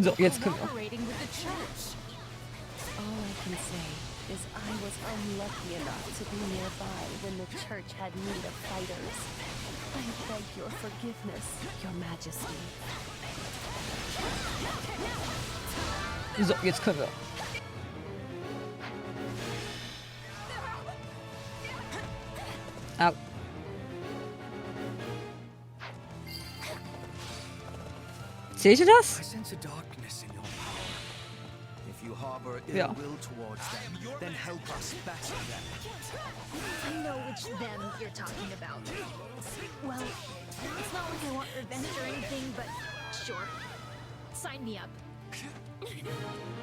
So, jetzt können wir. All I can say is I was unlucky enough to be nearby when the church had need of fighters. I beg your forgiveness, Your Majesty. So, jetzt können wir. Au. Seht ihr das? Ja. I know which them you're talking about. Well, it's not like I want revenge or anything, but sure. Sign me up.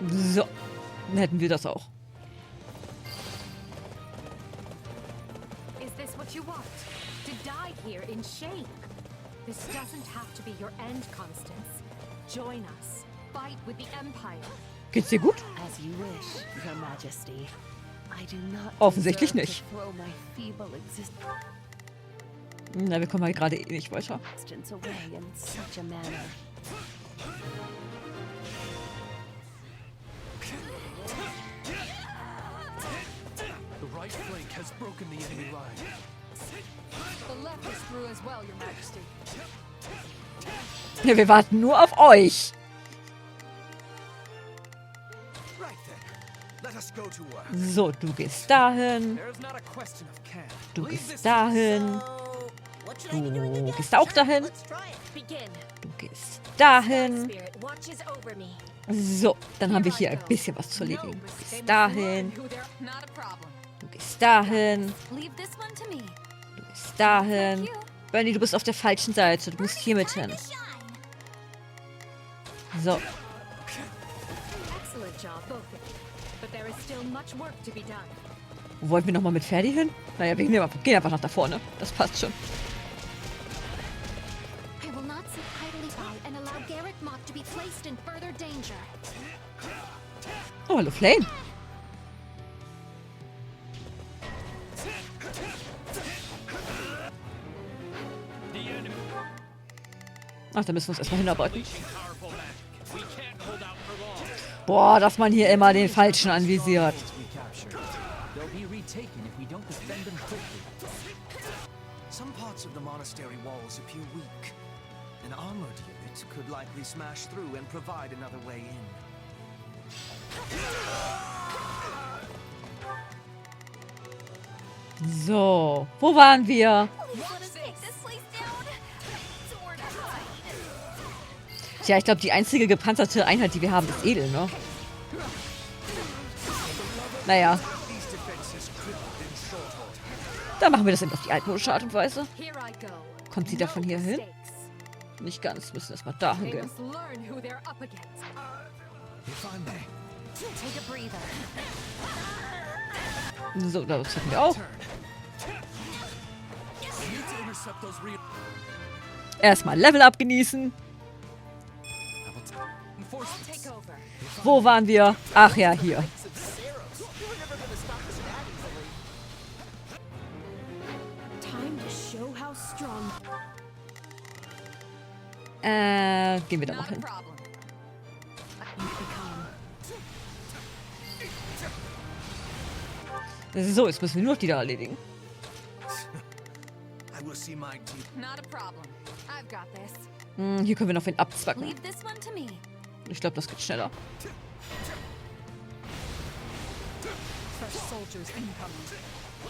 So, dann hätten wir das auch. Is this what you want? To die here in shame? This doesn't have to be your end, Constance. Join us. Fight with the Empire. Geht's dir gut? As you wish, Your Majesty. I do not Offensichtlich deserve nicht. to throw my feeble existence Na, wir kommen halt gerade eh nicht weiter. away in such a manner. The right flank has broken the enemy line. The left is through as well, Your Majesty. Ja, wir warten nur auf euch. Right then. Let us go to work. So, du gehst dahin. There's not a question of can. Du gehst dahin. Du gehst auch dahin. Begin. Du gehst dahin. Spirit watches over me. So, dann haben wir hier ein bisschen was zu erledigen. Du gehst dahin. Who there? Not a problem. Du gehst dahin. Leave this one to me. Du gehst dahin. Bernie, du bist auf der falschen Seite. Du musst hier mit hin. So. Excellent job, both of you. But there is still much work to be done. Wo wollten wir nochmal mit Ferdi hin? Naja, wir gehen einfach nach da vorne. Das passt schon. I will not sit idly by and allow Garreg Mach to be placed in further danger. Oh, hallo Flame. Ach, da müssen wir uns erstmal hinarbeiten. Boah, dass man hier immer den Falschen anvisiert. Some parts of the monastery walls appear weak. An armored unit could likely smash through and provide another way in. So, wo waren wir? Tja, ich glaube, die einzige gepanzerte Einheit, die wir haben, ist edel, ne? Naja. Da machen wir das eben auf die altmodische Art und Weise. Here I go. Kommt sie da von hier hin? Mistakes. Nicht ganz, müssen erstmal dahin They gehen. must learn who they're up against. If I may. Take a breather. So, das hatten wir auch. Need to intercept those Erstmal Level Up genießen. reinforcements. Take over. Wo waren wir? Ach ja, hier. Time to show how strong. Gehen wir da mal Not a hin. problem. So, jetzt müssen wir nur noch die da erledigen. I will see my team. Not a problem. I've got this. Hier können wir noch wen abzwacken. Leave this one to me. Ich glaube, das geht schneller. Fresh soldiers incoming.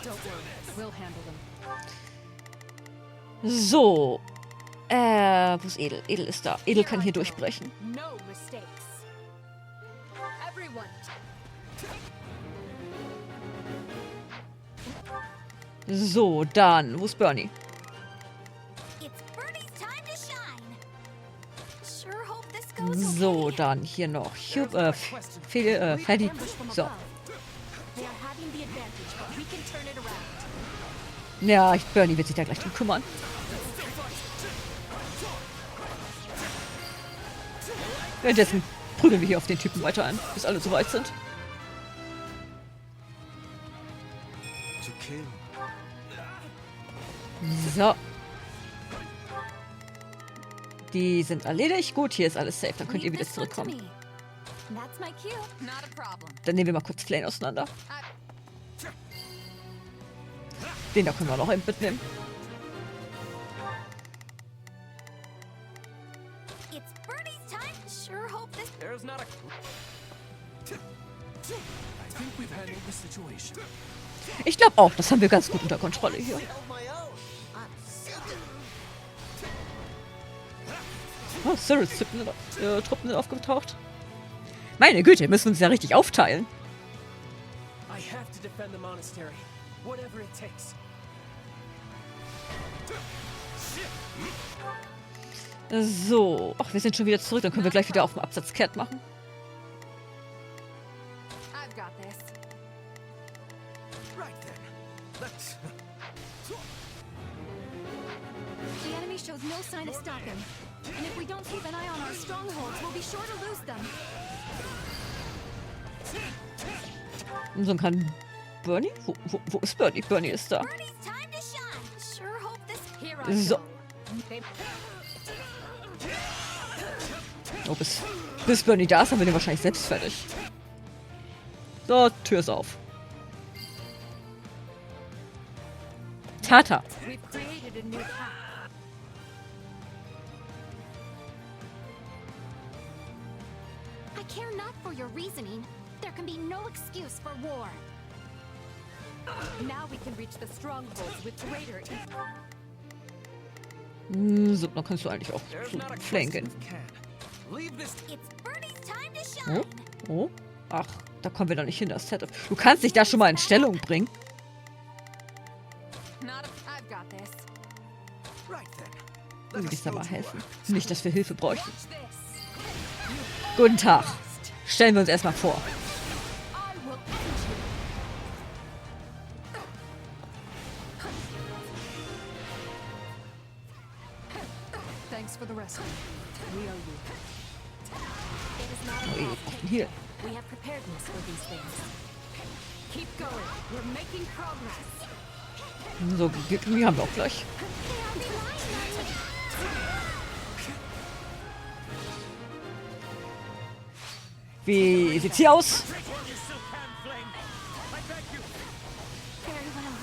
Don't worry. We'll handle them. So. Wo ist Edel? Edel ist da. Edel kann hier durchbrechen. No mistakes. Everyone. So, dann. Wo ist Bernie? It's Bernie's time to shine. Sure hope this goes okay. So, dann hier noch. Freddy. So. They are having the advantage, but we can turn it around. Ja, Bernie wird sich da gleich drum kümmern. Währenddessen prügeln wir hier auf den Typen weiter ein, bis alle soweit sind. To kill. So. Die sind erledigt. Gut, hier ist alles safe. Dann könnt ihr wieder zurückkommen. That's my cue. Not a problem. Dann nehmen wir mal kurz Flame auseinander. Den da können wir noch eben mitnehmen. It's Bernie's time. Sure hope this. There's not a... I think we've handled the situation. Ich glaube auch, das haben wir ganz gut unter Kontrolle hier. Oh, Cyrils Truppen sind aufgetaucht. Meine Güte, wir müssen uns ja richtig aufteilen. I have to defend the monastery, whatever it takes. So, ach, wir sind schon wieder zurück. Dann können wir gleich wieder auf dem Absatz kehrt machen. I've got this. Right then. Let's... The enemy shows no sign of stopping. And if we don't keep an eye on our strongholds, we'll be sure to lose them. Und so kann Bernie? Wo ist Bernie? Bernie ist da. Bernie's time to shine. Sure hope this. Here I So. go. They- Oh, bis Bernie da ist, haben wir den wahrscheinlich selbst fertig. So, Tür ist auf. Tata. We've created a new path. I care not for your reasoning. There can be no excuse for war. Now we can reach the strongholds with greater ease. So, dann kannst du eigentlich auch There's zu not a Flame question gehen. of can. Leave this... It's Bernie's time to Oh, shine. oh. Ach, da kommen wir doch nicht hin, das Setup. Du kannst dich da schon mal in Stellung bringen. Not a, I've got this. Right then. Du Let us willst da go mal to helfen. work. Nicht, dass wir Hilfe bräuchten. Watch this. Guten Tag. Stellen wir uns erstmal vor. I will end you. Thanks for the rescue. We owe you. It is not Oh, a ihr problem. braucht einen Heal. We have preparedness for these things. Keep going. We're making progress. So, die haben wir auch gleich. Wie sieht's hier aus? Very well.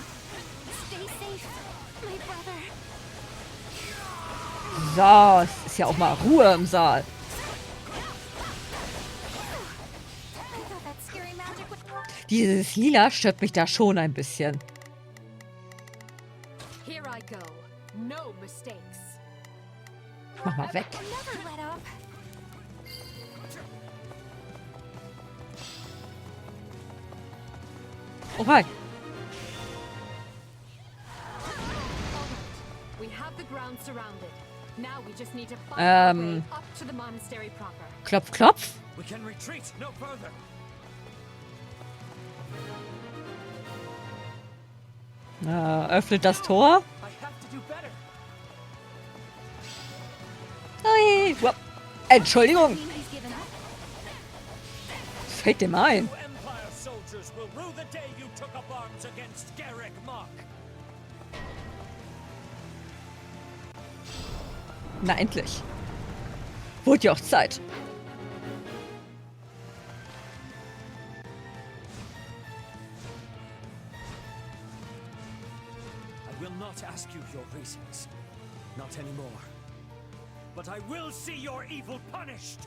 Stay safe, my brother. So, es ist ja auch mal Ruhe im Saal. I thought that scary magic would. Dieses Lila stört mich da schon ein bisschen. Here I go. No mistakes. Mach mal weg. Never let up. Oh, hi. We have the ground surrounded. Now we just need to find our way up to the monastery proper. Klopf, klopf. We can retreat no further. Öffnet das Tor. I have to do better. Ui, wupp. Entschuldigung. Mean he's given up? Was fällt dem ein? You Empire soldiers will rue the day you took up arms against Garreg Mach. Na, endlich. Wurde ja auch Zeit. I will not ask you your reasons. Not anymore. But I will see your evil punished.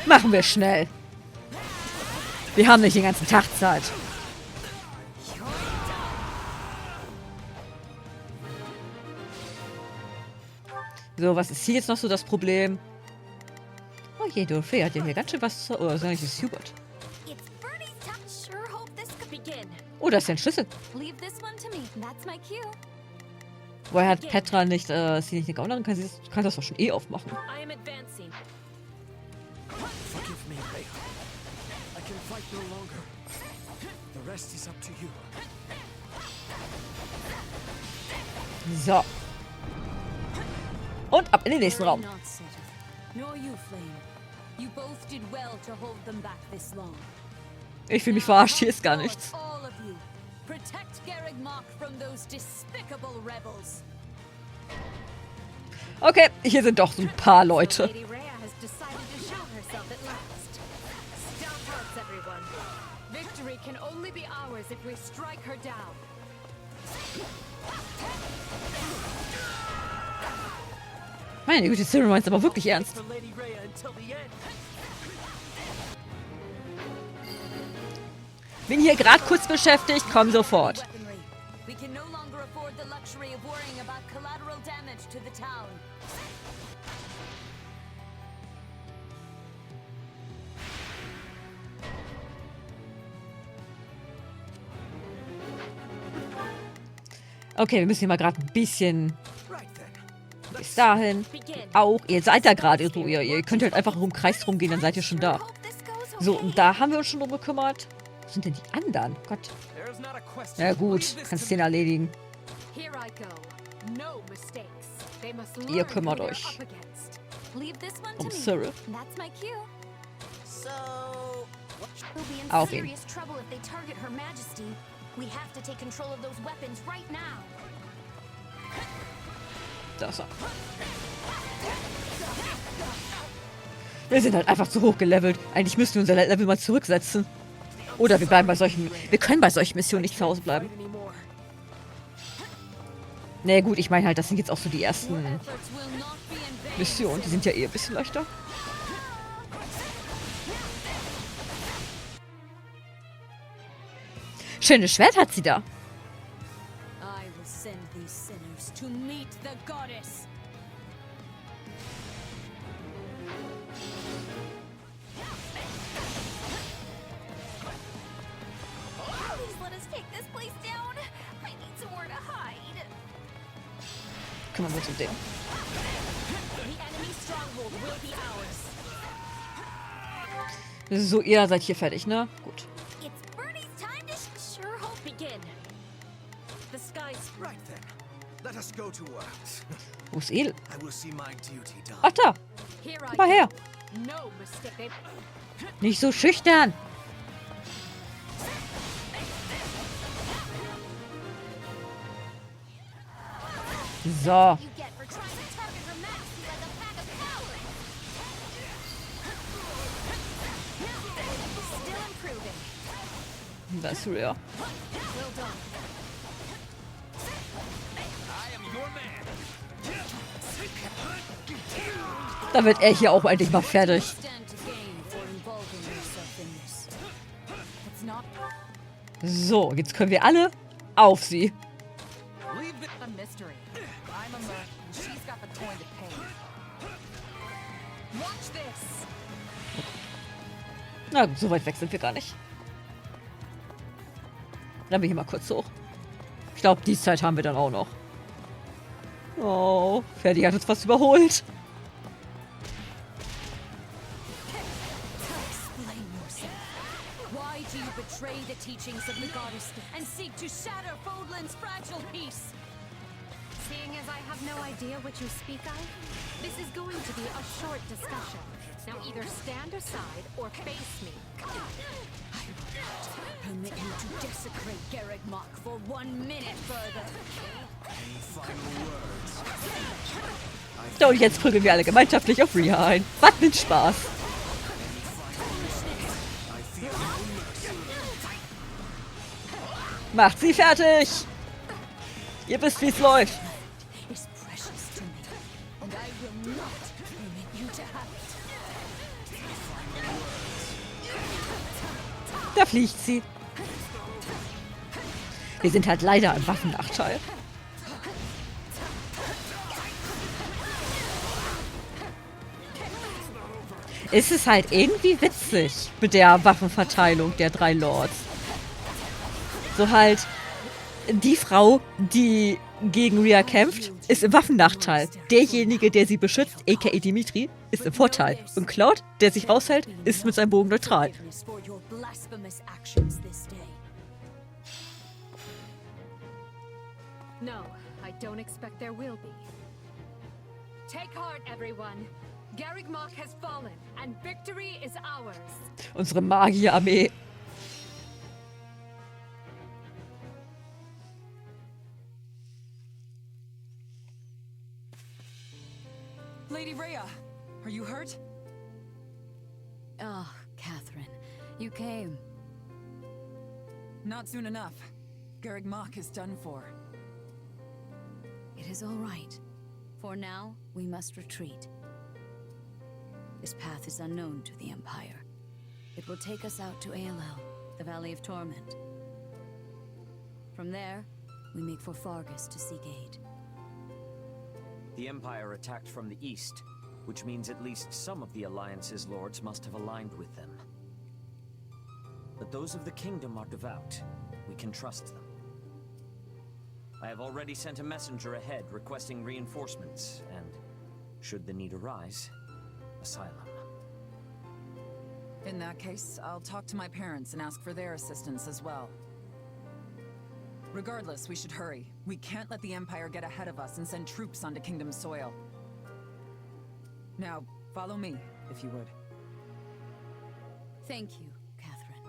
Machen wir schnell. Wir haben nicht den ganzen Tag Zeit. So, was ist hier jetzt noch so das Problem? Oh je, Doch Rhea hat ja hier ganz schön was zu... Oder sag ich, das ist Hubert. It's Bernie's time. Sure hope this could begin. Oh, da ist ja ein Schlüssel. Leave this one to me. That's my cue. Woher hat Petra nicht... ist sie nicht eine Gaunerin? Kann das doch schon eh aufmachen. I am advancing. Forgive me, Rhea. I can fight no longer. The rest is up to you. So. Und ab in den nächsten Raum. Not settled. Nor you, Flame. You both did well to hold them back this long. Ich fühle mich verarscht, hier ist gar nichts. All of you, protect Garreg Mach from those despicable rebels. Okay, hier sind doch so ein paar Leute. Lady Rhea has decided to show herself at last. Stout hearts, everyone. Victory can only be ours if we strike her down. Meine Güte, Cyril meint es aber wirklich ernst. For Lady Rhea until the end. Bin hier gerade kurz beschäftigt, komm sofort. Weaponry. We can no longer afford the luxury of worrying about collateral damage to the town. Okay, wir müssen hier mal gerade ein bisschen Right then. bis dahin. Auch, ihr seid da gerade so, ihr könnt halt einfach im Kreis rumgehen, dann seid ihr schon da. Hope this goes okay. So, und da haben wir uns schon drum gekümmert. Wo sind denn die anderen? Gott. There's not a question. Ja gut, Leave this kannst to den me. erledigen. Here I go. No mistakes. They must Ihr learn kümmert who they're euch. up against. Leave this one to Um me. Cyril. That's my cue. So, We'll be in Auf ihn. serious trouble if they target Her Majesty. We have to take control of those weapons right now. Da ist er. Wir sind halt einfach zu hoch gelevelt. Eigentlich müssten wir unser Level mal zurücksetzen. Oder wir bleiben bei solchen. Wir können bei solchen Missionen nicht zu Hause bleiben. anymore. Nee, gut, ich meine halt, das sind jetzt auch so die ersten Efforts will not be in vain. Missionen. Die sind ja eh ein bisschen leichter. Schönes Schwert hat sie da. I will send these sinners to meet the goddess. Please let us take this place down. I need somewhere to hide. Kümmern wir uns um den. The enemy stronghold will be ours. So, ihr seid hier fertig, ne? Gut. It's Bernie's time to sure hope Begin. The skies. Right then. Let us go to work. Wo ist Edel? I will see my duty done. Ach da. Here I Komm mal go. her. No mistake. Nicht so schüchtern. So. you get for trying to target Her Majesty like a pack of cowards. Still improving. Da ist Rhea. Well done. I am your man. Da wird er hier auch endlich mal fertig. Stand to gain for involving yourself in this. It's not So, jetzt können wir alle auf sie. Leave the A mystery. I'm a merc, and she's got the coin to pay. Watch this. Na gut, so weit weg sind wir gar nicht. Dann bin ich mal kurz hoch. Ich glaube, die Zeit haben wir dann auch noch. Oh, Ferdi hat uns fast überholt. explain yourself. Why do you betray the teachings of the goddess and seek to shatter Fodlan's fragile peace? Seeing as I have no idea what you speak of, this is going to be a short discussion. Now either stand aside or face me. Permit you to desecrate Garreg Mach for 1 minute further. any final words. So, und jetzt prügeln wir alle gemeinschaftlich auf RHEA ein. Was mit Spaß. I feel no mercy. Macht sie fertig. Ihr wisst, wie es läuft. Is precious to me, and I will not permit you to have it. Da fliegt sie. Wir sind halt leider im Waffennachteil. Es ist halt irgendwie witzig mit der Waffenverteilung der 3 Lords. So halt, die Frau, die gegen RHEA kämpft, ist im Waffennachteil. Derjenige, der sie beschützt, aka Dimitri, ist im Vorteil. Und Cloud, der sich raushält, ist mit seinem Bogen neutral. Forgiveness for your blasphemous actions this day. No, I don't expect there will be. Take heart, everyone. Garreg Mach has fallen, and victory is ours. Unsere Magierarmee. Lady Rhea, are you hurt? Oh, Catherine, you came. Not soon enough. Garreg Mach is done for. It is all right. For now, we must retreat. This path is unknown to the Empire. It will take us out to Aelel, the Valley of Torment. From there, we make for Fargus to seek aid. The Empire attacked from the east, which means at least some of the Alliance's lords must have aligned with them. But those of the Kingdom are devout. We can trust them. I have already sent a messenger ahead requesting reinforcements, and, should the need arise, asylum. In that case, I'll talk to my parents and ask for their assistance as well. Regardless, we should hurry. We can't let the Empire get ahead of us and send troops onto Kingdom soil. Now, follow me, if you would. Thank you, Catherine.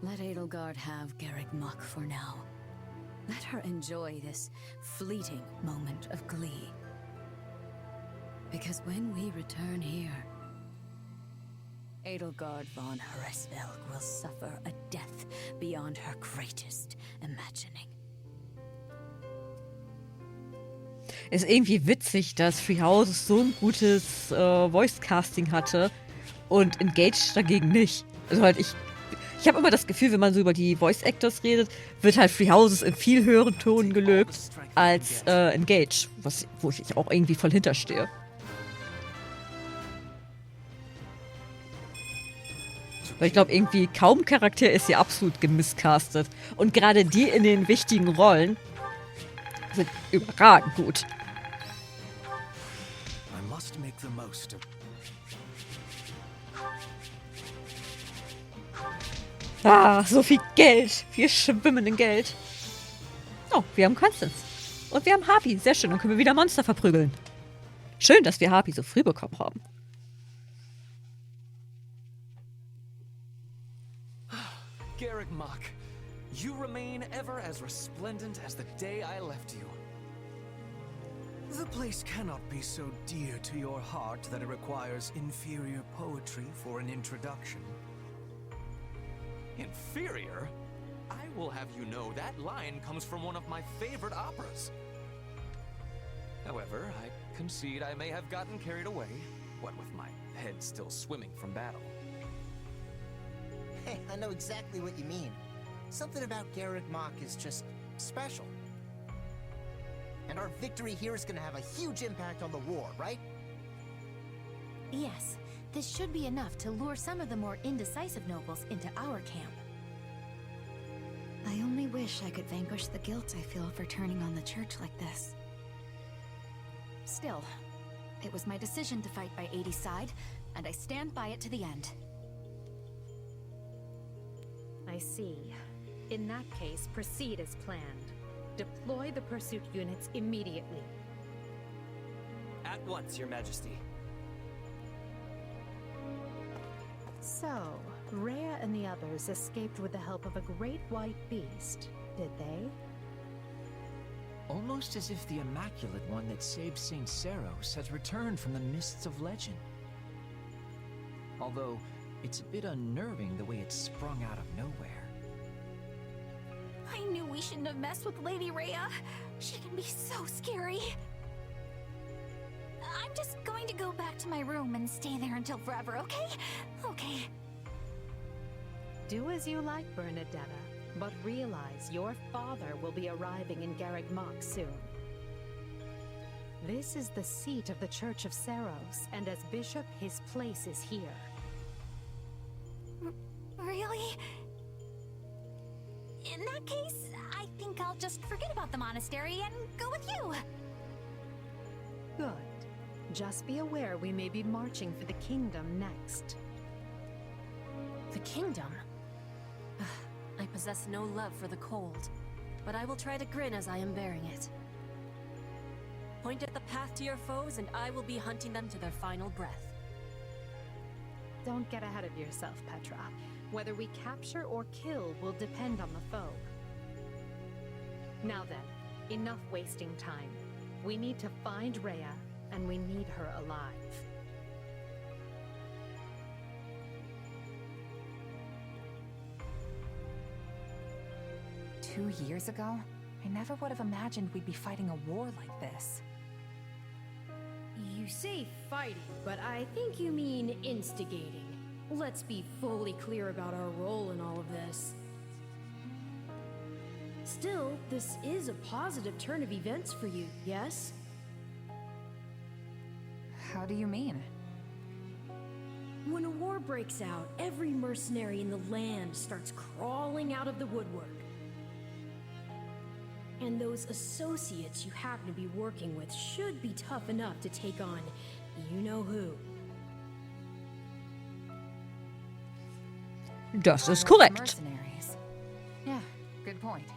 Let Edelgard have Garreg Mach for now. Let her enjoy this fleeting moment of glee. Because when we return here, Edelgard von Hresvelg will suffer a death beyond her greatest imagining. Ist irgendwie witzig, dass Three Houses so ein gutes Voice-Casting hatte und Engage dagegen nicht. Also halt ich habe immer das Gefühl, wenn man so über die Voice-Actors redet, wird halt Three Houses in viel höheren Tonen gelobt als Engage, wo ich auch irgendwie voll hinterstehe. Weil ich glaube, irgendwie kaum Charakter ist hier absolut gemiscastet. Und gerade die in den wichtigen Rollen sind überragend gut. I must make the most of... Ah, so viel Geld. Wir schwimmen in Geld. Oh, wir haben Constance. Und wir haben Harpy. Sehr schön. Dann können wir wieder Monster verprügeln. Schön, dass wir Harpy so früh bekommen haben. Garreg Mach, you remain ever as resplendent as the day I left you. The place cannot be so dear to your heart that it requires inferior poetry for an introduction. Inferior? I will have you know that line comes from one of my favorite operas. However, I concede I may have gotten carried away, what with my head still swimming from battle. Hey, I know exactly what you mean. Something about Garreg Mach is just special. And our victory here is gonna have a huge impact on the war, right? Yes, this should be enough to lure some of the more indecisive nobles into our camp. I only wish I could vanquish the guilt I feel for turning on the church like this. Still, it was my decision to fight by 80's side, and I stand by it to the end. I see. In that case, proceed as planned. Deploy the pursuit units immediately. At once, Your Majesty. So, Rhea and the others escaped with the help of a great white beast, did they? Almost as if the Immaculate One that saved St. Seros has returned from the mists of legend. Although, it's a bit unnerving the way it sprung out of nowhere. I knew we shouldn't have messed with Lady Rhea. She can be so scary. I'm just going to go back to my room and stay there until forever, okay? Okay. Do as you like, Bernadetta, but realize your father will be arriving in Garreg Mach soon. This is the seat of the Church of Seros, and as bishop, his place is here. Really? In that case, I think I'll just forget about the monastery and go with you. Good. Just be aware we may be marching for the kingdom next. The kingdom? I possess no love for the cold, but I will try to grin as I am bearing it. Point at the path to your foes, and I will be hunting them to their final breath. Don't get ahead of yourself, Petra. Whether we capture or kill will depend on the foe. Now then, enough wasting time. We need to find Rhea, and we need her alive. Two years ago? I never would have imagined we'd be fighting a war like this. You say fighting, but I think you mean instigating. Let's be fully clear about our role in all of this. Still, this is a positive turn of events for you, yes? How do you mean? When a war breaks out, every mercenary in the land starts crawling out of the woodwork. And those associates you happen to be working with should be tough enough to take on you-know-who. Das ist korrekt. Mercenaries. Yeah, good point.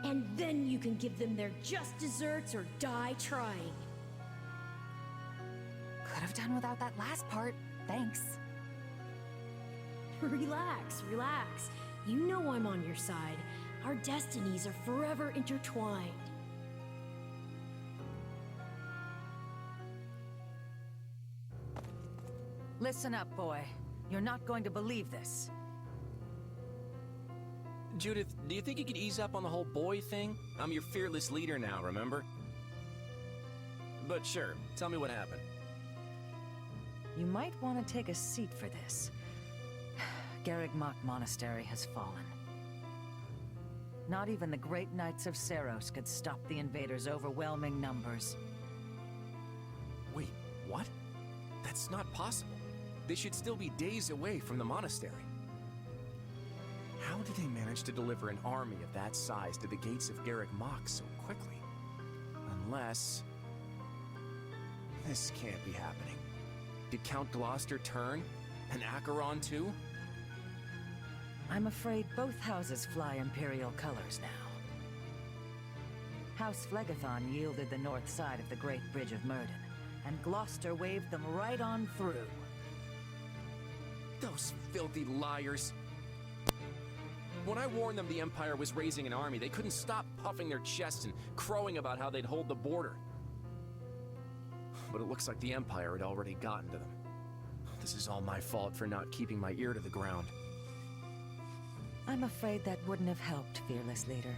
And then you can give them their just desserts or die trying. Could have done without that last part. Thanks. Relax, relax. You know I'm on your side. Our destinies are forever intertwined. Listen up, boy. You're not going to believe this. Judith, do you think you could ease up on the whole boy thing? I'm your fearless leader now, remember? But sure, tell me what happened. You might want to take a seat for this. Garreg Mach Monastery has fallen. Not even the great knights of Seiros could stop the invaders' overwhelming numbers. Wait, what? That's not possible. They should still be days away from the monastery. How did they manage to deliver an army of that size to the gates of Garreg Mach so quickly? Unless... this can't be happening. Did Count Gloucester turn? And Acheron too? I'm afraid both houses fly Imperial colors now. House Phlegethon yielded the north side of the Great Bridge of Myrden, and Gloucester waved them right on through. Those filthy liars! When I warned them the Empire was raising an army, they couldn't stop puffing their chests and crowing about how they'd hold the border. But it looks like the Empire had already gotten to them. This is all my fault for not keeping my ear to the ground. I'm afraid that wouldn't have helped, fearless leader.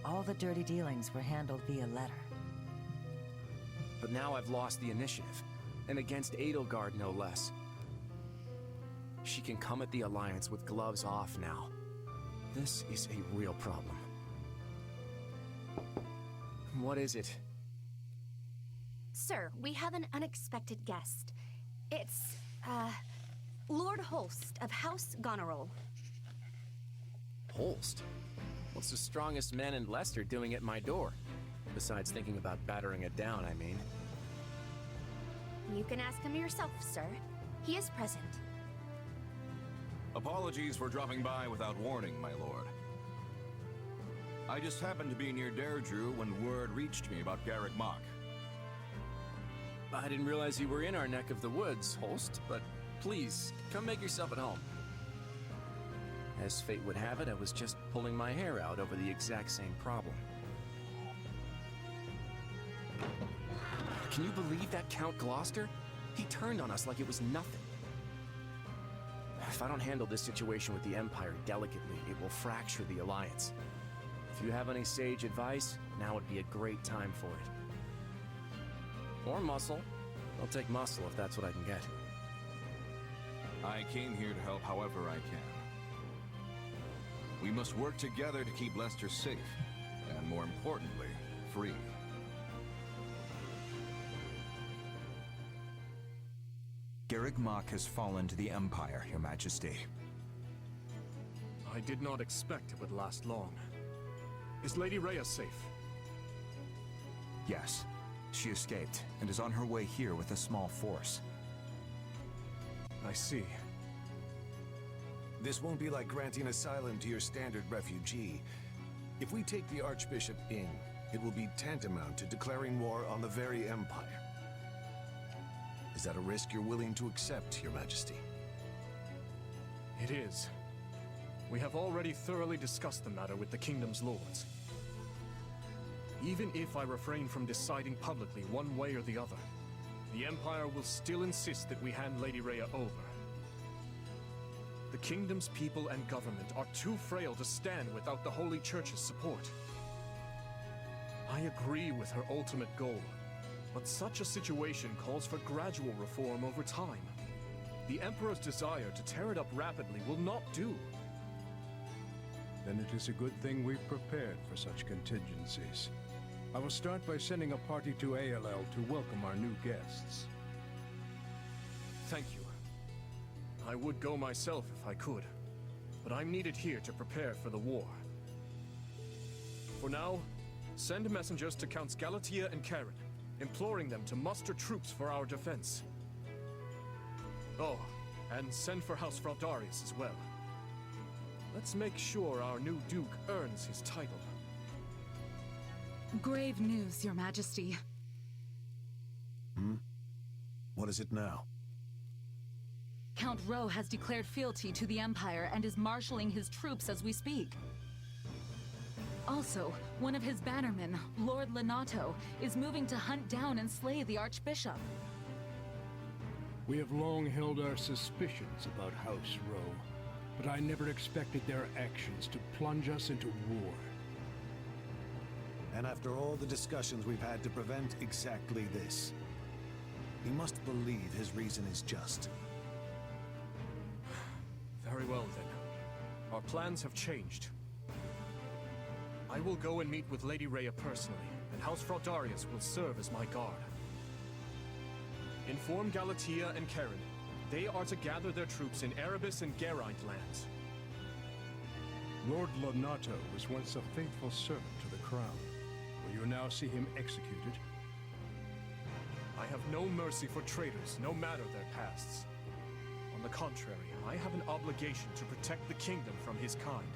All the dirty dealings were handled via letter. But now I've lost the initiative, and against Edelgard no less. She can come at the Alliance with gloves off now. This is a real problem. What is it? Sir, we have an unexpected guest. It's, Lord Holst of House Goneril. Holst? What's the strongest man in Leicester doing at my door? Besides thinking about battering it down, I mean. You can ask him yourself, sir. He is present. Apologies for dropping by without warning, my lord. I just happened to be near Deirdre when word reached me about Garreg Mach. I didn't realize you were in our neck of the woods, Holst, but please, come make yourself at home. As fate would have it, I was just pulling my hair out over the exact same problem. Can you believe that Count Gloucester? He turned on us like it was nothing. If I don't handle this situation with the Empire delicately, it will fracture the Alliance. If you have any sage advice, now would be a great time for it. Or muscle. I'll take muscle if that's what I can get. I came here to help however I can. We must work together to keep Leicester safe, and more importantly, free. Garreg Mach has fallen to the Empire, Your Majesty. I did not expect it would last long. Is Lady Rhea safe? Yes. She escaped, and is on her way here with a small force. I see. This won't be like granting asylum to your standard refugee. If we take the Archbishop in, it will be tantamount to declaring war on the very Empire. Is that a risk you're willing to accept, Your Majesty? It is. We have already thoroughly discussed the matter with the Kingdom's lords. Even if I refrain from deciding publicly one way or the other, the Empire will still insist that we hand Lady Rhea over. The kingdom's people and government are too frail to stand without the Holy Church's support. I agree with her ultimate goal, but such a situation calls for gradual reform over time. The Emperor's desire to tear it up rapidly will not do. Then it is a good thing we've prepared for such contingencies. I will start by sending a party to ALL to welcome our new guests. Thank you. I would go myself if I could, but I'm needed here to prepare for the war. For now, send messengers to Counts Galatea and Karen, imploring them to muster troops for our defense. Oh, and send for House Fraldarius as well. Let's make sure our new Duke earns his title. Grave news, Your Majesty. What is it now? Count Rho has declared fealty to the Empire and is marshalling his troops as we speak. Also, one of his bannermen, Lord Lenato, is moving to hunt down and slay the Archbishop. We have long held our suspicions about House Rho, but I never expected their actions to plunge us into war. And after all the discussions we've had to prevent exactly this, he must believe his reason is just. Very well, then. Our plans have changed. I will go and meet with Lady Rhea personally, and House Fraldarius will serve as my guard. Inform Galatea and Karen. They are to gather their troops in Erebus and Geraint lands. Lord Lenato was once a faithful servant to the crown. Will you now see him executed? I have no mercy for traitors, no matter their pasts. On the contrary, I have an obligation to protect the kingdom from his kind.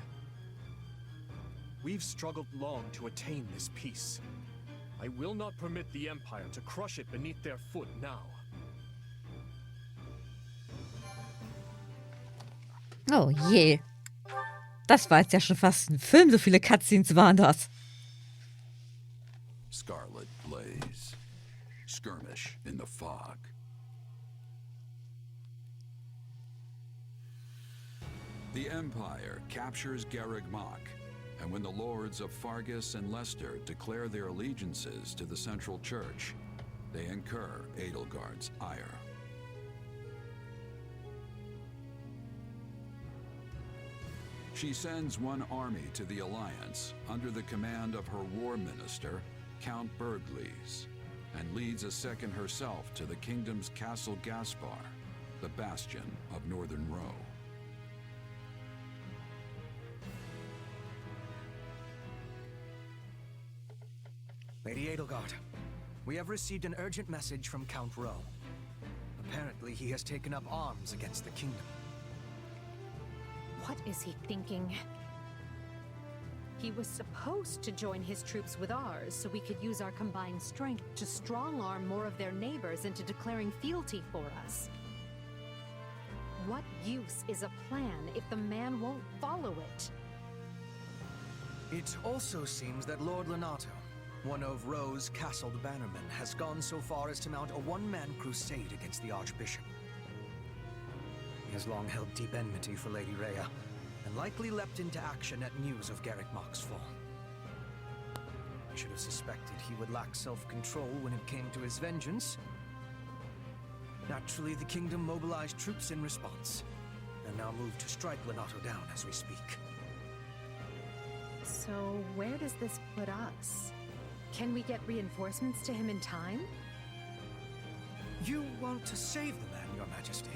We've struggled long to attain this peace. I will not permit the Empire to crush it beneath their foot now. Oh je. Das war jetzt ja schon fast ein Film, so viele Cutscenes waren das. Scarlet blaze. Skirmish in the fog. The Empire captures Garreg Mach, and when the lords of Fargus and Leicester declare their allegiances to the Central Church, they incur Edelgard's ire. She sends one army to the Alliance under the command of her war minister, Count Berglies, and leads a second herself to the kingdom's Castle Gaspar, the bastion of Northern Rho. Lady Edelgard, we have received an urgent message from Count Rho. Apparently, he has taken up arms against the kingdom. What is he thinking? He was supposed to join his troops with ours so we could use our combined strength to strong-arm more of their neighbors into declaring fealty for us. What use is a plan if the man won't follow it? It also seems that Lord Lenato, one of Rho's castled bannermen, has gone so far as to mount a one-man crusade against the Archbishop. He has long held deep enmity for Lady Rhea, and likely leapt into action at news of Garreg Mach's fall. I should have suspected he would lack self-control when it came to his vengeance. Naturally, the kingdom mobilized troops in response, and now move to strike Lenato down as we speak. So where does this put us? Can we get reinforcements to him in time? You want to save the man, Your Majesty?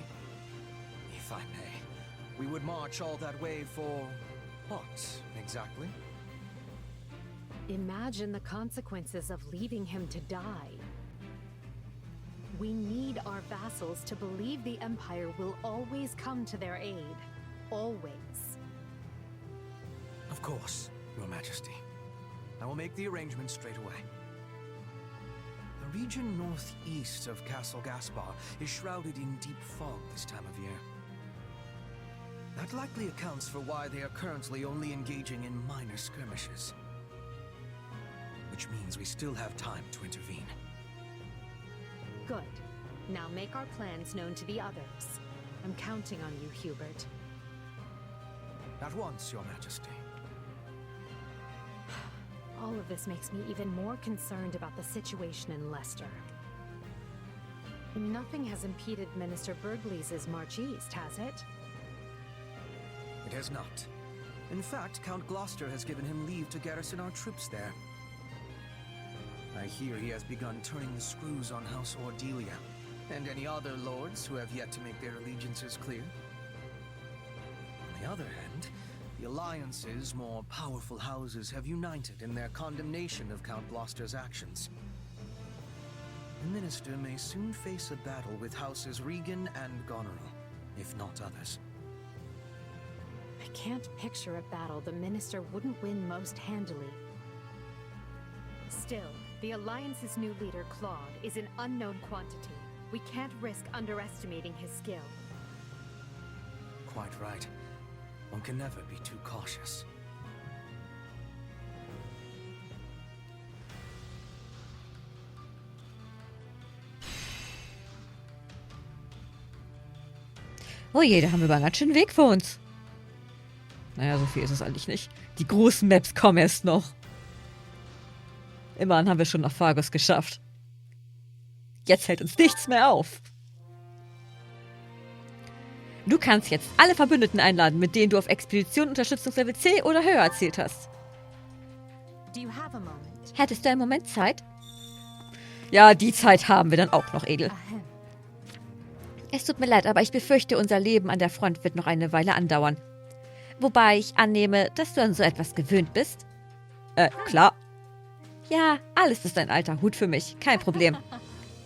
If I may, we would march all that way for what, exactly? Imagine the consequences of leaving him to die. We need our vassals to believe the Empire will always come to their aid. Always. Of course, Your Majesty. I will make the arrangements straight away. The region northeast of Castle Gaspar is shrouded in deep fog this time of year. That likely accounts for why they are currently only engaging in minor skirmishes. which means we still have time to intervene. Good. Now make our plans known to the others. I'm counting on you, Hubert. At once, Your Majesty. All of this makes me even more concerned about the situation in Leicester. Nothing has impeded Minister Burgleys' march east, has it? It has not. In fact, Count Gloucester has given him leave to garrison our troops there. I hear he has begun turning the screws on House Ordelia, and any other lords who have yet to make their allegiances clear. On the other hand, the Alliance's more powerful houses have united in their condemnation of Count Gloucester's actions. The Minister may soon face a battle with Houses Regan and Goneril, if not others. I can't picture a battle the Minister wouldn't win most handily. Still, the Alliance's new leader, Claude, is an unknown quantity. We can't risk underestimating his skill. Quite right. One can never be too cautious. Oh je, da haben wir aber einen ganz schönen Weg vor uns. Naja, so viel ist es eigentlich nicht. Die großen Maps kommen erst noch. Immerhin haben wir schon nach Fargus geschafft. Jetzt hält uns nichts mehr auf. Du kannst jetzt alle Verbündeten einladen, mit denen du auf Expedition Unterstützungslevel C oder höher erzielt hast. Hättest du einen Moment Zeit? Ja, die Zeit haben wir dann auch noch, Edel. Es tut mir leid, aber ich befürchte, unser Leben an der Front wird noch eine Weile andauern. Wobei ich annehme, dass du an so etwas gewöhnt bist. Klar. Ja, alles ist ein alter Hut für mich. Kein Problem.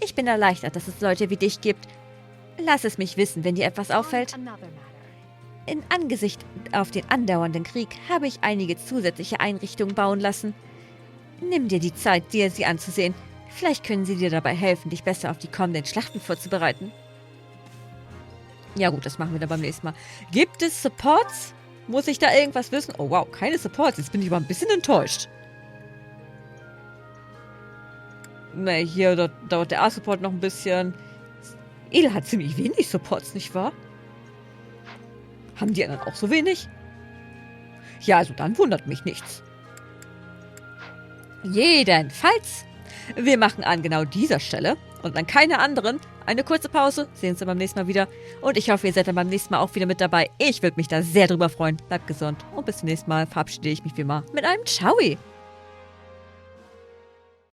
Ich bin erleichtert, dass es Leute wie dich gibt. Lass es mich wissen, wenn dir etwas auffällt. In Angesicht auf den andauernden Krieg habe ich einige zusätzliche Einrichtungen bauen lassen. Nimm dir die Zeit, dir sie anzusehen. Vielleicht können sie dir dabei helfen, dich besser auf die kommenden Schlachten vorzubereiten. Ja gut, das machen wir dann beim nächsten Mal. Gibt es Supports? Muss ich da irgendwas wissen? Oh wow, keine Supports. Jetzt bin ich aber ein bisschen enttäuscht. Ne, hier dauert der A-Support noch ein bisschen. Edel hat ziemlich wenig Supports, nicht wahr? Haben die anderen auch so wenig? Ja, also dann wundert mich nichts. Jedenfalls, wir machen an genau dieser Stelle und an keiner anderen eine kurze Pause. Sehen uns dann beim nächsten Mal wieder. Und ich hoffe, ihr seid dann beim nächsten Mal auch wieder mit dabei. Ich würde mich da sehr drüber freuen. Bleibt gesund und bis zum nächsten Mal verabschiede ich mich wie immer mit einem Ciao.